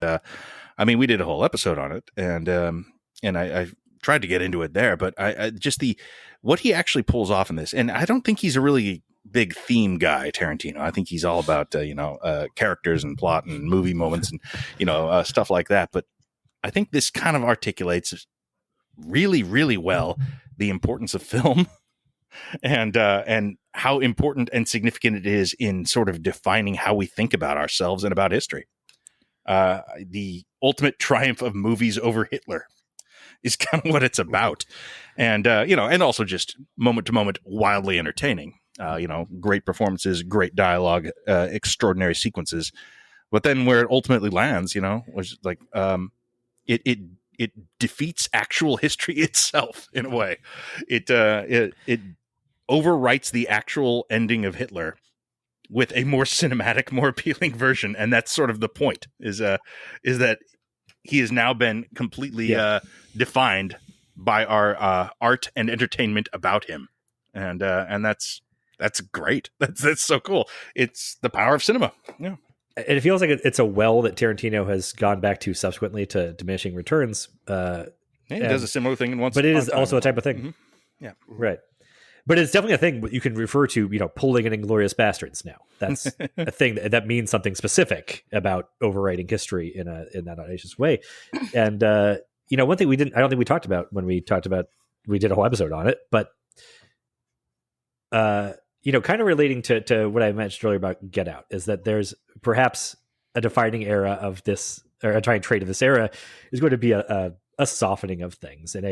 I mean, we did a whole episode on it, and I tried to get into it there, but I just what he actually pulls off in this, and I don't think he's a really big theme guy, Tarantino. I think he's all about characters and plot and movie moments and stuff like that. But I think this kind of articulates really, really well the importance of film and how important and significant it is in sort of defining how we think about ourselves and about history. The ultimate triumph of movies over Hitler is kind of what it's about. And, and also just moment to moment, wildly entertaining, great performances, great dialogue, extraordinary sequences. But then where it ultimately lands, was like, it defeats actual history itself in a way. It overwrites the actual ending of Hitler with a more cinematic, more appealing version. And that's sort of the point is that he has now been completely defined by our art and entertainment about him. And that's great. That's so cool. It's the power of cinema. Yeah. And it feels like it's a well that Tarantino has gone back to subsequently to diminishing returns. He does a similar thing in once. But it is also a type of thing. Mm-hmm. Yeah. Right. But it's definitely a thing you can refer to, pulling an Inglourious Bastards now. That's a thing that means something specific about overwriting history in that audacious way. And, one thing I don't think we talked about when we did a whole episode on it, but, kind of relating to what I mentioned earlier about Get Out is that there's perhaps a defining era of this, or a defining trait of this era is going to be a softening of things in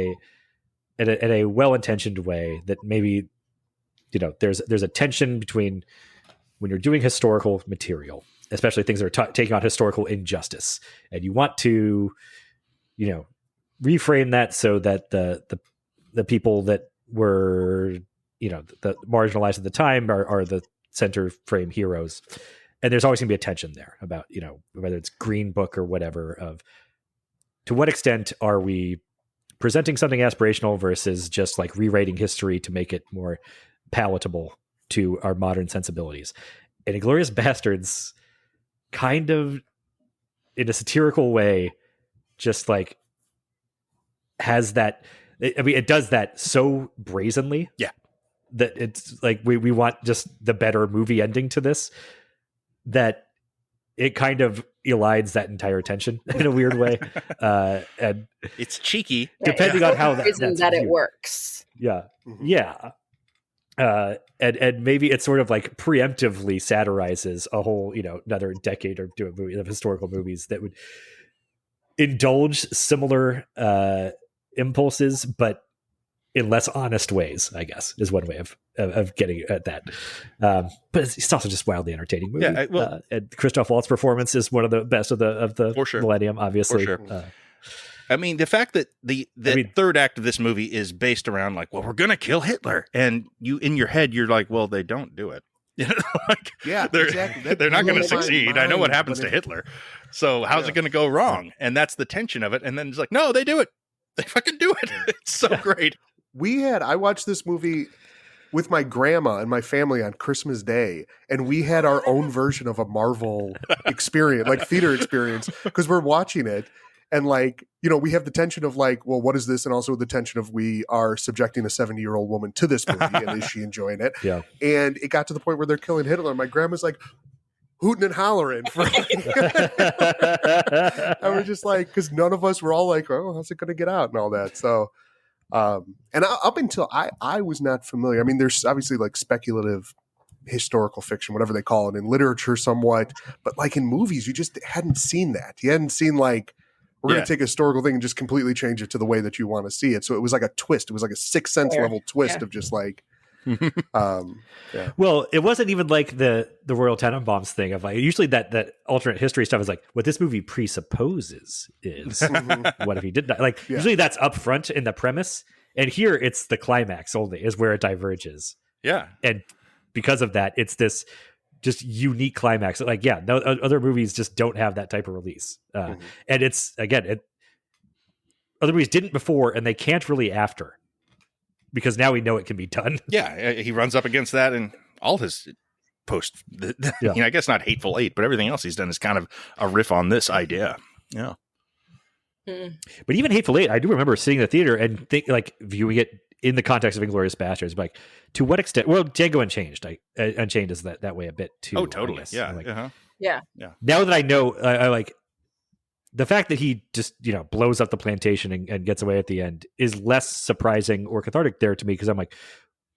a well-intentioned way that maybe, there's a tension between when you're doing historical material, especially things that are taking on historical injustice, and you want to, reframe that so that the people that were, the marginalized at the time are the center frame heroes. And there's always gonna be a tension there about, whether it's Green Book or whatever, of to what extent are we presenting something aspirational versus just like rewriting history to make it more palatable to our modern sensibilities. And Inglourious Bastards kind of, in a satirical way, just like has that. It does that so brazenly. Yeah. That it's like we want just the better movie ending to this, that it kind of elides that entire tension in a weird way. And it's cheeky, depending on how that's that it works. Yeah. Mm-hmm. Yeah. And maybe it sort of like preemptively satirizes a whole, another decade or two of historical movies that would indulge similar impulses, but in less honest ways, I guess, is one way of getting at that. But it's also just wildly entertaining movie. Yeah, and Christoph Waltz's performance is one of the best of the sure. millennium, obviously. For sure. I mean, the fact that the third act of this movie is based around like, well, we're going to kill Hitler. And you, in your head, you're like, well, they don't do it. Exactly. They're not going to succeed. I know what happens to Hitler. So how's it going to go wrong? And that's the tension of it. And then it's like, no, they do it. They fucking do it. It's so great. I watched this movie with my grandma and my family on Christmas Day, and we had our own version of a Marvel experience, like theater experience, because we're watching it. And like, we have the tension of like, well, what is this? And also the tension of we are subjecting a 70-year-old woman to this movie, and is she enjoying it? Yeah. And it got to the point where they're killing Hitler. And my grandma's like hooting and hollering. And we're just like, because none of us were all like, oh, how's it going to get out and all that. So, and up until I was not familiar. I mean, there's obviously like speculative historical fiction, whatever they call it, in literature somewhat, but like in movies, you just hadn't seen that. You hadn't seen like, we're going to take a historical thing and just completely change it to the way that you want to see it. So it was like a twist. It was like a Sixth Sense level twist of just like, Well, it wasn't even like the Royal Tenenbaums thing of like, usually that alternate history stuff is like what this movie presupposes is what if he did that? Like usually that's up front in the premise. And here it's the climax only is where it diverges. Yeah. And because of that, it's this just unique climax. Like, no other movies just don't have that type of release. And it's, again, other movies didn't before and they can't really after. Because now we know it can be done. Yeah, he runs up against that in all his I guess not Hateful Eight, but everything else he's done is kind of a riff on this idea. Yeah. But even Hateful Eight, I do remember sitting in the theater and viewing it in the context of Inglourious Basterds. Like, to what extent? Well, Django Unchained is that way a bit too. Oh, totally. I guess. Yeah. Like, Yeah. Now that I know, I like the fact that he just blows up the plantation and gets away at the end is less surprising or cathartic there to me, because I'm like,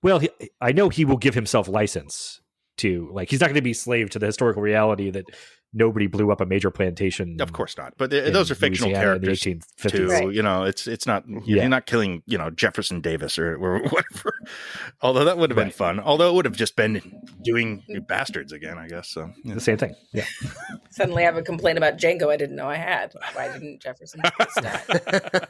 well, I know he will give himself license to, like, he's not going to be slave to the historical reality that nobody blew up a major plantation. Of course not. But those are fictional characters in the 1850s. too. Right. It's not, you're not killing, Jefferson Davis or whatever. Although that would have been fun. Although it would have just been doing Bastards again, I guess. So the same thing. Yeah. Suddenly I have a complaint about Django I didn't know I had. Why didn't Jefferson Davis die?